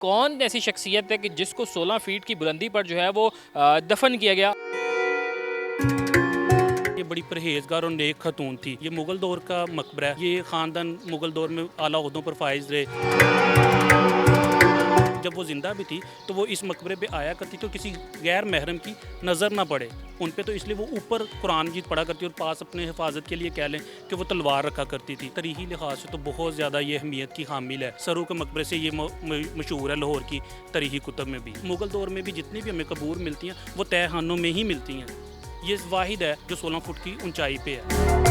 कौन ऐसी शख्सियत है कि जिसको 16 फीट की बुलंदी पर जो है वो दफन किया गया। ये बड़ी परहेजगार और नेक खतून थी। ये मुग़ल दौर का मकबरा है। ये ख़ानदान मुग़ल दौर में आला ओहदों पर फाइज़ रहे। जब वो ज़िंदा भी थी तो वो इस मकबरे पे आया करती तो किसी गैर महरम की नज़र ना पड़े उन पे, तो इसलिए वो ऊपर कुरान मजीद पढ़ा करती और पास अपने हिफाजत के लिए कह लें कि वो तलवार रखा करती थी। तरीही लिहाज से तो बहुत ज़्यादा ये अहमियत की हामिल है। सरू के मकबरे से ये मशहूर है लाहौर की तरीही कुतब में भी। मुग़ल दौर में भी जितनी भी हमें कबूर मिलती हैं वो तय खानों में ही मिलती हैं। ये वाहिद है जो 16 फुट की ऊंचाई पे है।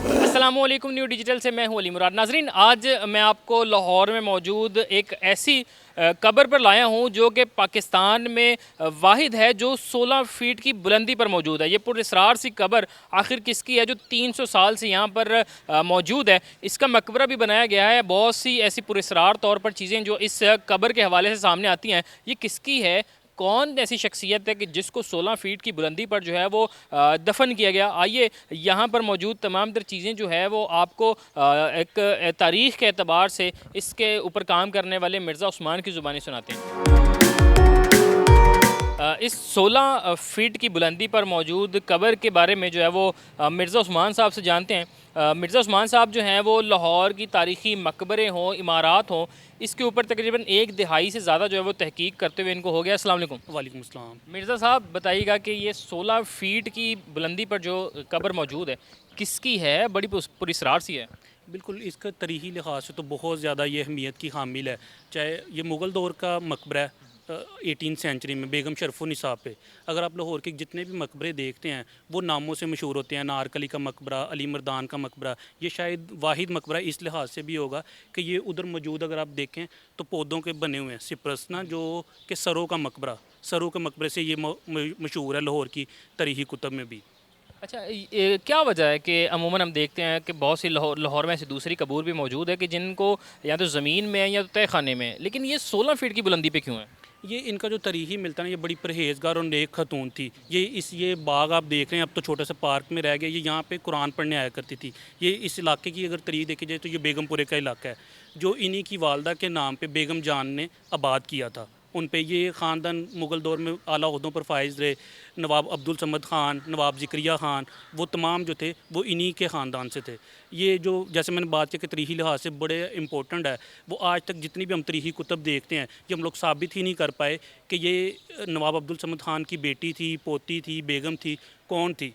अस्सलामुअलैकुम, न्यू डिजिटल से मैं हूं अली मुराद। नाजरीन, आज मैं आपको लाहौर में मौजूद एक ऐसी कब्र पर लाया हूं जो कि पाकिस्तान में वाहिद है जो 16 फीट की बुलंदी पर मौजूद है। ये पुरअसरार सी कब्र आखिर किसकी है जो 300 साल से यहाँ पर मौजूद है। इसका मकबरा भी बनाया गया है। बहुत सी ऐसी पुरअसरार तौर पर चीज़ें जो इस कब्र के हवाले से सामने आती हैं। ये किसकी है, कौन ऐसी शख्सियत है कि जिसको 16 फीट की बुलंदी पर जो है वो दफन किया गया। आइए यहाँ पर मौजूद तमाम तर चीज़ें जो है वो आपको एक तारीख़ के अतबार से इसके ऊपर काम करने वाले मिर्ज़ा उस्मान की ज़ुबानी सुनाते हैं। इस 16 फीट की बुलंदी पर मौजूद कब्र के बारे में जो है वो मिर्ज़ा उस्मान साहब से जानते हैं। मिर्ज़ा उस्मान साहब जो हैं वो लाहौर की तारीख़ी मकबरे हों, इमारात हों, इसके ऊपर तकरीबन एक दिहाई से ज़्यादा जो है वो तहकीक करते हुए इनको हो गया। अस्सलाम वालेकुम। वालेकुम अस्सलाम। मिर्ज़ा साहब बताइएगा कि ये 16 फीट की बुलंदी पर जो कब्र मौजूद है किसकी है? बड़ी पुरअसरार सी है। बिल्कुल, इसका तरीही लिहाज से तो बहुत ज़्यादा ये अहमियत की हामिल है। चाहे ये मुग़ल दौर का मकबरा है 18 सेंचुरी में बेगम शरफ़ुन्निसा पे। अगर आप लाहौर के जितने भी मकबरे देखते हैं वो नामों से मशहूर होते हैं। नारकली का मकबरा, अली मर्दान का मकबरा, ये शायद वाहिद मकबरा इस लिहाज से भी होगा कि ये उधर मौजूद अगर आप देखें तो पौधों के बने हुए हैं। सिप्रस ना जो कि सरों का मकबरा, सरों के मकबरे से ये मशहूर है लाहौर की तरीही कुतब में भी। अच्छा, ये क्या वजह है कि अमूमन हम देखते हैं कि बहुत सी लाहौर लाहौर में ऐसी दूसरी कब्र भी मौजूद है कि जिनको या तो ज़मीन में है या तो तय खाने में है, लेकिन ये 16 फीट की बुलंदी पे क्यों है? ये इनका जो तरीही मिलता है ना, ये बड़ी परहेजगार और नेक खतून थी। ये बाग आप देख रहे हैं अब तो छोटा सा पार्क में रह गया। ये यहाँ पे कुरान पढ़ने आया करती थी। ये इस इलाके की अगर तरीह देखी जाए तो ये बेगमपुरे का इलाका है जो इन्हीं की वालदा के नाम पे बेगम जान ने आबाद किया था। उन पे ये ख़ानदान मुग़ल दौर में आला ओहदों पर फाइज़ रहे। नवाब अब्दुल समद ख़ान, नवाब ज़िक्रिया ख़ान, वो तमाम जो थे वो इन्हीं के ख़ानदान से थे। ये जो जैसे मैंने बात की कि तरीही लिहाज से बड़े इम्पोर्टेंट है, वो आज तक जितनी भी हम तरीही कुतब देखते हैं ये हम लोग साबित ही नहीं कर पाए कि ये नवाब अब्दुल समद ख़ान की बेटी थी, पोती थी, बेगम थी, कौन थी।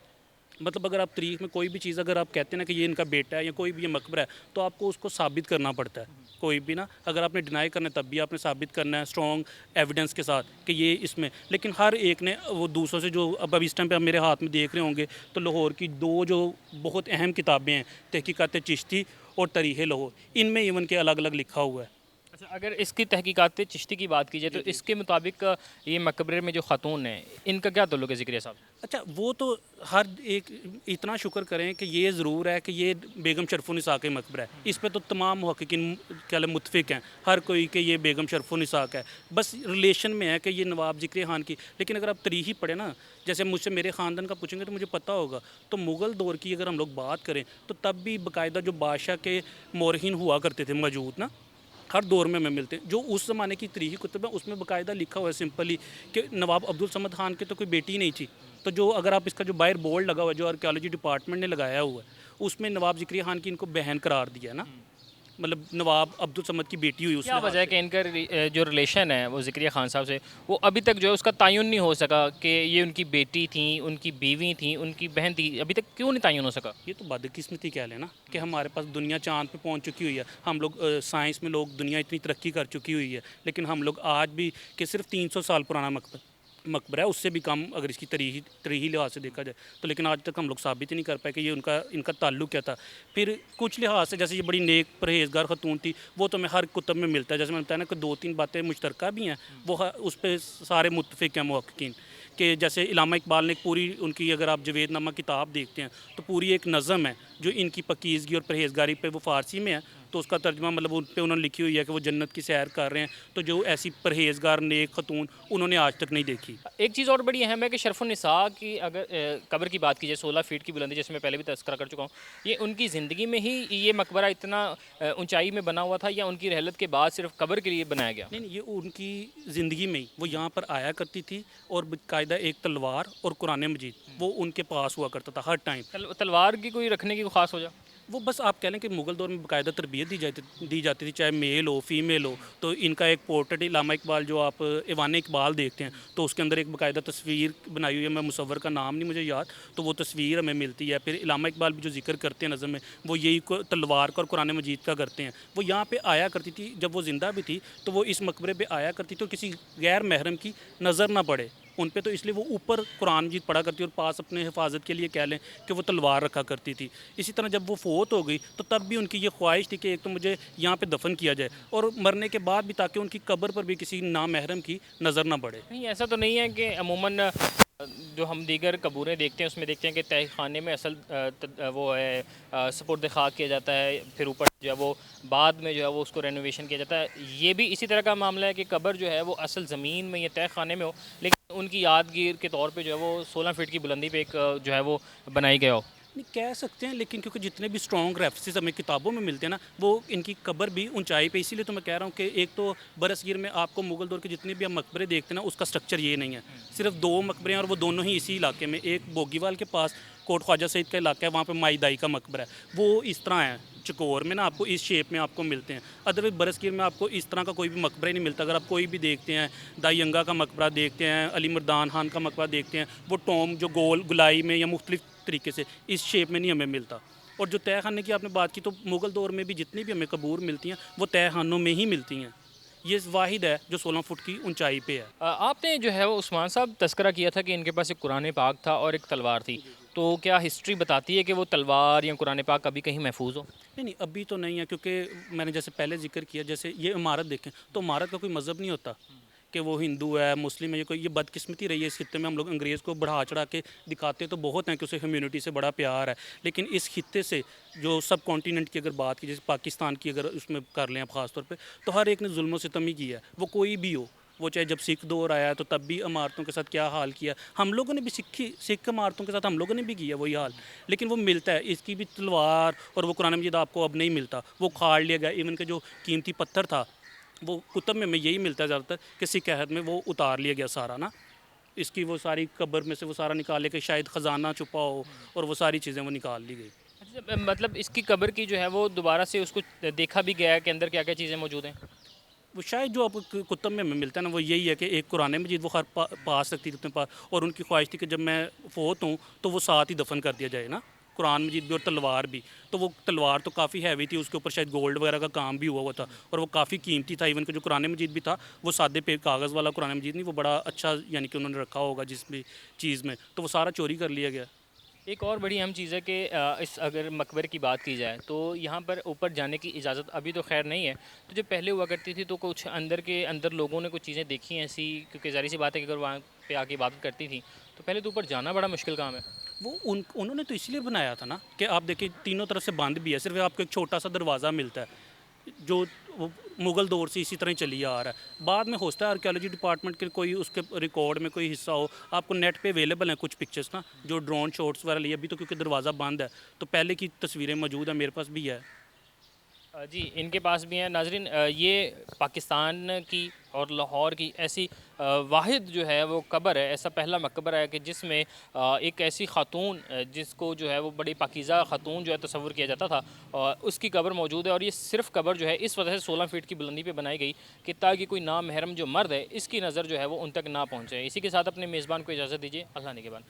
मतलब अगर आप तारीख़ में कोई भी चीज़ अगर आप कहते हैं ना कि ये इनका बेटा है या कोई भी ये मकबरा है तो आपको उसको साबित करना पड़ता है। कोई भी ना, अगर आपने डिनाई करना है तब भी आपने साबित करना है स्ट्रॉन्ग एविडेंस के साथ कि ये इसमें। लेकिन हर एक ने वो दूसरों से जो अब इस टाइम पे आप मेरे हाथ में देख रहे होंगे तो लाहौर की दो जो बहुत अहम किताबें हैं, तहकीकात चिश्ती और तारीख़ लाहौर, इनमें इवन के अलग अलग लिखा हुआ है। अच्छा, अगर इसकी तहकीकात चिश्ती की बात की जाए तो इसके मुताबिक ये मकबरे में जो खातून है इनका क्या ताल्लुक है ज़िक्रिया साहब? अच्छा, वो तो हर एक इतना शुक्र करें कि ये ज़रूर है कि ये बेगम शरफ़ुन्निसा का मकबरा है। इस पे तो तमाम मुहक्किकीन क्या मुत्तफ़िक़ हैं, हर कोई कि ये बेगम शरफ़ुन्निसा का है। बस रिलेशन में है कि ये नवाब ज़िक्रिया ख़ान की। लेकिन अगर आप तरीही पढ़ें ना, जैसे मुझसे मेरे ख़ानदान का पूछेंगे तो मुझे पता होगा। तो मुग़ल दौर की अगर हम लोग बात करें तो तब भी बाकायदा जो बादशाह के मोरहिन हुआ करते थे मौजूद ना, हर दौर में हमें मिलते हैं। जो उस ज़माने की तरीही कुतुब है उसमें बाकायदा लिखा हुआ है सिंपली कि नवाब अब्दुल समद ख़ान की तो कोई बेटी नहीं थी। तो जो अगर आप इसका जो बाहर बोर्ड लगा हुआ है जो आर्कियोलॉजी डिपार्टमेंट ने लगाया हुआ है उसमें नवाब ज़िक्रिया ख़ान की इनको बहन करार दिया है ना, मतलब नवाब अब्दुल समद की बेटी हुई उस क्या लिहाज वजह है से। कि इनका जो रिलेशन है वो ज़िक्रिया खान साहब से वो अभी तक जो है उसका तयन नहीं हो सका कि ये उनकी बेटी थी, उनकी बीवी थी, उनकी बहन थी, अभी तक क्यों नहीं तयन हो सका? ये तो बदकिस्मती कह लेना कि हमारे पास दुनिया चाँद पे पहुंच चुकी हुई है। हम लोग साइंस में लोग दुनिया इतनी तरक्की कर चुकी हुई है, लेकिन हम लोग आज भी कि सिर्फ 300 साल पुराना मकबरा है, उससे भी कम अगर इसकी तरीही लिहाज से देखा जाए तो। लेकिन आज तक हम लोग साबित ही नहीं कर पाए कि ये इनका ताल्लुक़ क्या था। फिर कुछ लिहाज से जैसे ये बड़ी नेक परहेजगार खतून थी वो तो हमें हर कुतब में मिलता है। जैसे मैंने बताया ना कि 2-3 बातें मुश्तरका भी हैं, वो उस पर सारे मुत्तफ़िक़ हैं मुहक्किकीन। कि जैसे इलामा इकबाल ने एक पूरी उनकी अगर आप जवेदनामा किताब देखते हैं तो पूरी एक नज़म है जो इनकी पकीज़गी और परहेजगारी पे वो फ़ारसी में है। तो उसका तर्जुमा मतलब उन पे उन्होंने लिखी हुई है कि वो जन्नत की सैर कर रहे हैं। तो जो ऐसी परहेज़गार नेक खतून उन्होंने आज तक नहीं देखी। एक चीज़ और बड़ी अहम है कि शरफ़ुन्निसा की अगर कब्र की बात की जाए 16 फीट की बुलंदी, जैसे मैं पहले भी तज़किरा कर चुका हूँ, ये उनकी ज़िंदगी में ही ये मकबरा इतना ऊंचाई में बना हुआ था या उनकी रहलत के बाद सिर्फ कब्र के लिए बनाया गया? नहीं नहीं, ये उनकी ज़िंदगी में ही वो यहाँ पर आया करती थी और बाकायदा एक तलवार और कुरान मजीद वो उनके पास हुआ करता था हर टाइम। तलवार की कोई रखने की कोई ख़ास वजह? वो बस आप कह लें कि मुग़ल दौर में बाकायदा तरबियत दी जाती थी, चाहे मेल हो फ़ीमेल हो। तो इनका एक पोर्ट्रेट इलामा इकबाल, जो आप ईवान इकबाल देखते हैं, तो उसके अंदर एक बाकायदा तस्वीर बनाई हुई है। मैं मुसव्वर का नाम नहीं मुझे याद, तो वो तस्वीर हमें मिलती है। फिर इलामा इकबाल भी जो ज़िक्र करते हैं नज़म में, वो यही तलवार का और कुरान मजीद का करते हैं। वो यहाँ पे आया करती थी, जब वो ज़िंदा भी थी तो वो इस मकबरे पे आया करती थी और किसी गैर महरम की नज़र ना पड़े उन पे, तो इसलिए वो ऊपर कुरान मजीद पढ़ा करती और पास अपने हिफाजत के लिए कह लें कि वो तलवार रखा करती थी। इसी तरह जब वो फोत हो गई तो तब भी उनकी ये ख्वाहिश थी कि एक तो मुझे यहाँ पे दफन किया जाए और मरने के बाद भी, ताकि उनकी कब्र पर भी किसी नामहरम की नज़र ना पड़े। नहीं, ऐसा तो नहीं है कि अमूमन जो हम दीगर कबूरें देखते हैं उसमें देखते हैं कि तय खाने में असल वो है सपुर्द खाक किया जाता है, फिर ऊपर जो है वो बाद में जो है वो उसको रेनोवेशन किया जाता है। ये भी इसी तरह का मामला है कि कब्र जो है वो असल ज़मीन में या तय खाने में हो, लेकिन उनकी यादगीर के तौर पे जो है वो 16 फीट की बुलंदी पे एक जो है वो बनाई गया हो। नहीं कह सकते हैं, लेकिन क्योंकि जितने भी स्ट्रॉन्ग रेफरेंसेस हमें किताबों में मिलते हैं ना, वो इनकी कब्र भी ऊंचाई पे, इसीलिए तो मैं कह रहा हूँ कि एक तो बरसगीर में आपको मुगल दौर के जितने भी हम मकबरे देखते हैं ना, उसका स्ट्रक्चर ये नहीं है। सिर्फ दो मकबरे हैं और वो दोनों ही इसी इलाके में, एक बोगीवाल के पास कोट ख्वाजा सईद का इलाका है, वहाँ पे माई दाई का मकबरा है, वो इस तरह है चकोर में ना, आपको इस शेप में आपको मिलते हैं। अदरवाइज बरसगीर में आपको इस तरह का कोई भी मकबरा ही नहीं मिलता। अगर आप कोई भी देखते हैं, दाई का मकबरा देखते हैं, अली मर्दान खान का मकबरा देखते हैं, वो टॉम जो गोल गुलाई में या मुख्तलिफ तरीके से इस शेप में नहीं हमें मिलता। और जो तय खाने की आपने बात की, तो मुग़ल दौर में भी जितनी भी हमें कबूर मिलती हैं वो तय खानों में ही मिलती हैं। ये वाहिद है जो 16 फुट की ऊंचाई पे है। आपने जो है वो उस्मान साहब तज़किरा किया था कि इनके पास एक कुरान पाक था और एक तलवार थी, तो क्या हिस्ट्री बताती है कि वो तलवार या कुरान पाक कभी कहीं महफूज हो? नहीं नहीं, अभी तो नहीं है, क्योंकि मैंने जैसे पहले जिक्र किया, जैसे ये इमारत देखें तो इमारत का कोई मज़हब नहीं होता कि वो हिंदू है मुस्लिम है। ये बदकिस्मती रही है इस खित्ते में। हम लोग अंग्रेज़ को बढ़ा चढ़ा के दिखाते तो बहुत हैं कि उसे कम्युनिटी से बड़ा प्यार है, लेकिन इस खित्ते से जो सब कॉन्टीनेंट की अगर बात की, जैसे पाकिस्तान की अगर उसमें कर लें आप ख़ास तौर पे, तो हर एक ने जुल्म सितम ही किया है, वो कोई भी हो। वो चाहे जब सिख दौर आया तो तब भी इमारतों के साथ क्या हाल किया, हम लोगों ने भी सिख इमारतों के साथ हम लोगों ने भी किया वही हाल। लेकिन वो मिलता है, इसकी भी तलवार और वो कुरान मजीद आपको अब नहीं मिलता, वो खाड़ लिया गया। इवन के जो कीमती पत्थर था वो कुतुब में हमें यही मिलता है ज़्यादातर कि सिख अहद में वो उतार लिया गया सारा ना, इसकी वो सारी कब्र में से वो सारा निकाल लिया कि शायद ख़जाना छुपा हो, और वो सारी चीज़ें वो निकाल ली गई। अच्छा, मतलब इसकी कब्र की जो है वो दोबारा से उसको देखा भी गया है कि अंदर क्या क्या चीज़ें मौजूद हैं? वो शायद जो आपको कुतुब में हमें मिलता है ना, वो यही है कि एक कुरान मजीद वो हर पास रखती थी अपने पास, और उनकी ख्वाहिश थी कि जब मैं फोत हूँ तो वो साथ ही दफन कर दिया जाए ना, कुरान मजीद भी और तलवार भी। तो वो तलवार तो काफ़ी हैवी थी, उसके ऊपर शायद गोल्ड वगैरह का काम भी हुआ था, और वो काफ़ी कीमती था। इवन कि जो कुरान मजीद भी था वो सादे पे कागज़ वाला कुरान मजीद नहीं, वो बड़ा अच्छा यानी कि उन्होंने रखा होगा जिस भी चीज़ में, तो वो सारा चोरी कर लिया गया। एक और बड़ी अहम चीज़ है कि इस अगर मकबरे की बात की जाए तो यहाँ पर ऊपर जाने की इजाज़त अभी तो खैर नहीं है, तो जो पहले हुआ करती थी तो कुछ अंदर के अंदर लोगों ने कुछ चीज़ें देखी हैं ऐसी, क्योंकि ज़ाहिर सी बात है कि अगर वहाँ पे आके इबादत करती थी तो पहले तो ऊपर जाना बड़ा मुश्किल काम है। वो उन्होंने तो इसलिए बनाया था ना कि आप देखिए तीनों तरफ से बंद भी है, सिर्फ आपको एक छोटा सा दरवाज़ा मिलता है जो वो मुग़ल दौर से इसी तरह ही चली आ रहा है। बाद में होता है आर्कियोलॉजी डिपार्टमेंट के कोई उसके रिकॉर्ड में कोई हिस्सा हो, आपको नेट पे अवेलेबल हैं कुछ पिक्चर्स ना, जो ड्रोन शॉट्स वगैरह लिए। अभी तो क्योंकि दरवाज़ा बंद है तो पहले की तस्वीरें मौजूद हैं, मेरे पास भी है। जी, इनके पास भी हैं नाज़रीन। ये पाकिस्तान की और लाहौर की ऐसी वाहिद जो है वो कब्र है, ऐसा पहला मकबरा है कि जिसमें एक ऐसी ख़ातून जिसको जो है वो बड़ी पाकीज़ा ख़ातून जो है तस्वुर किया जाता था, उसकी कब्र मौजूद है। और ये सिर्फ़ कब्र जो है इस वजह से 16 फीट की बुलंदी पे बनाई गई कि ताकि कोई नामहरम जो मर्द है इसकी नज़र जो है वो उन तक ना पहुँचे। इसी के साथ अपने मेज़बान को इजाज़त दीजिए। अल्लाह ने के बाद।